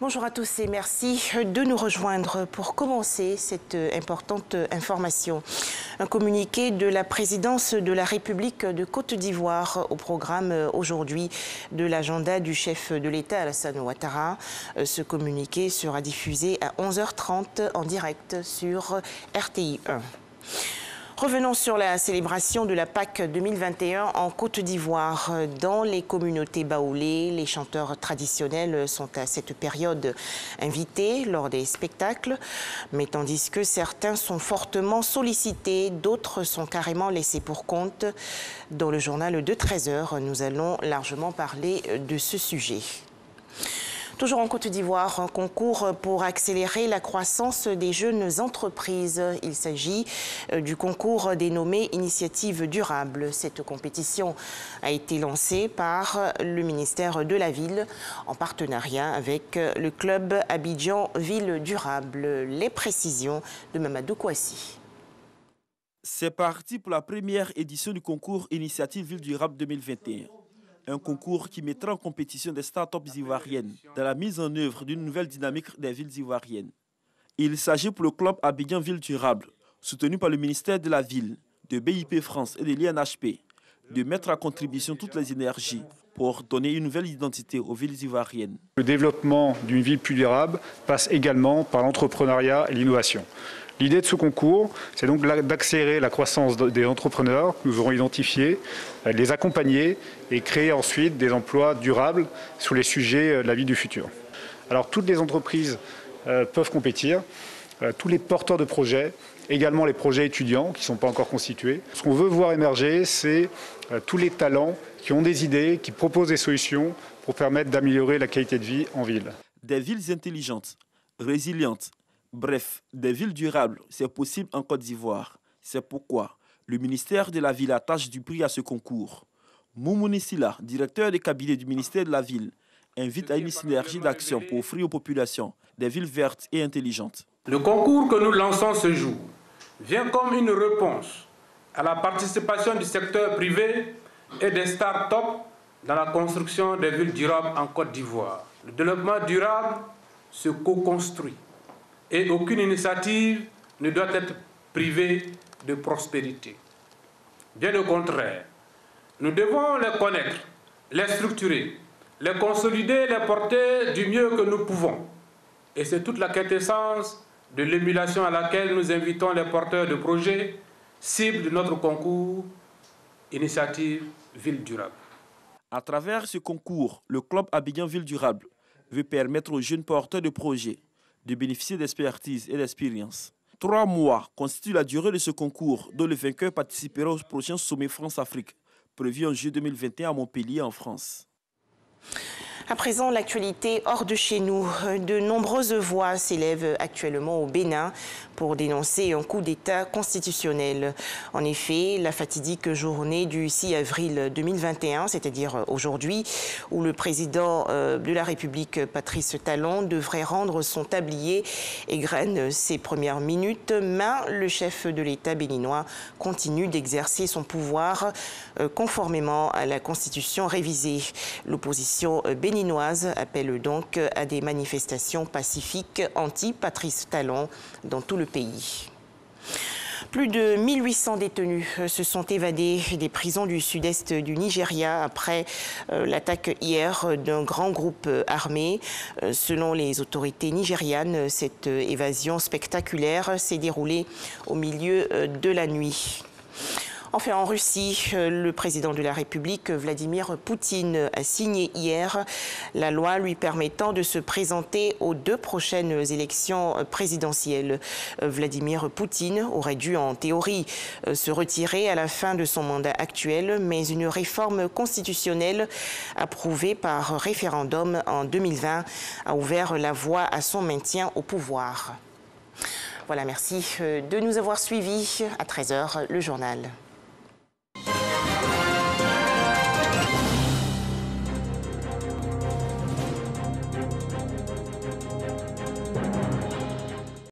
Bonjour à tous et merci de nous rejoindre pour commencer cette importante information. Un communiqué de la présidence de la République de Côte d'Ivoire au programme aujourd'hui de l'agenda du chef de l'État Alassane Ouattara. Ce communiqué sera diffusé à 11h30 en direct sur RTI 1. Revenons sur la célébration de la Pâques 2021 en Côte d'Ivoire. Dans les communautés baoulées, les chanteurs traditionnels sont à cette période invités lors des spectacles. Mais tandis que certains sont fortement sollicités, d'autres sont carrément laissés pour compte. Dans le journal de 13h, nous allons largement parler de ce sujet. Toujours en Côte d'Ivoire, un concours pour accélérer la croissance des jeunes entreprises. Il s'agit du concours dénommé Initiative durable. Cette compétition a été lancée par le ministère de la Ville en partenariat avec le club Abidjan Ville Durable. Les précisions de Mamadou Kouassi. C'est parti pour la première édition du concours Initiative Ville Durable 2021. Un concours qui mettra en compétition des start-up ivoiriennes dans la mise en œuvre d'une nouvelle dynamique des villes ivoiriennes. Il s'agit pour le club Abidjan Ville Durable, soutenu par le ministère de la Ville, de BIP France et de l'INHP, de mettre à contribution toutes les énergies pour donner une nouvelle identité aux villes ivoiriennes. Le développement d'une ville plus durable passe également par l'entrepreneuriat et l'innovation. L'idée de ce concours, c'est donc d'accélérer la croissance des entrepreneurs que nous aurons identifiés, les accompagner et créer ensuite des emplois durables sur les sujets de la vie du futur. Alors toutes les entreprises peuvent compétir, tous les porteurs de projets, également les projets étudiants qui ne sont pas encore constitués. Ce qu'on veut voir émerger, c'est tous les talents qui ont des idées, qui proposent des solutions pour permettre d'améliorer la qualité de vie en ville. Des villes intelligentes, résilientes, bref, des villes durables, c'est possible en Côte d'Ivoire. C'est pourquoi le ministère de la Ville attache du prix à ce concours. Moumouni Silla, directeur des cabinets du ministère de la Ville, invite à une synergie d'action pour offrir aux populations des villes vertes et intelligentes. Le concours que nous lançons ce jour vient comme une réponse à la participation du secteur privé et des start-up dans la construction des villes durables en Côte d'Ivoire. Le développement durable se co-construit. Et aucune initiative ne doit être privée de prospérité. Bien au contraire, nous devons les connaître, les structurer, les consolider, les porter du mieux que nous pouvons. Et c'est toute la quintessence de l'émulation à laquelle nous invitons les porteurs de projets, cibles de notre concours Initiative Ville Durable. À travers ce concours, le club Abidjan Ville Durable veut permettre aux jeunes porteurs de projets de bénéficier d'expertise et d'expérience. 3 mois constituent la durée de ce concours, dont le vainqueur participera au prochain sommet France-Afrique, prévu en juillet 2021 à Montpellier, en France. À présent, l'actualité hors de chez nous. De nombreuses voix s'élèvent actuellement au Bénin pour dénoncer un coup d'État constitutionnel. En effet, la fatidique journée du 6 avril 2021, c'est-à-dire aujourd'hui, où le président de la République, Patrice Talon, devrait rendre son tablier et graine ses premières minutes, mais le chef de l'État béninois continue d'exercer son pouvoir conformément à la Constitution révisée. L'opposition béninoise appelle donc à des manifestations pacifiques anti-Patrice Talon dans tout le pays. Plus de 1800 détenus se sont évadés des prisons du sud-est du Nigeria après l'attaque hier d'un grand groupe armé. Selon les autorités nigérianes, cette évasion spectaculaire s'est déroulée au milieu de la nuit. Enfin, en Russie, le président de la République, Vladimir Poutine, a signé hier la loi lui permettant de se présenter aux 2 prochaines élections présidentielles. Vladimir Poutine aurait dû, en théorie, se retirer à la fin de son mandat actuel, mais une réforme constitutionnelle approuvée par référendum en 2020 a ouvert la voie à son maintien au pouvoir. Voilà, merci de nous avoir suivis. À 13h, le journal.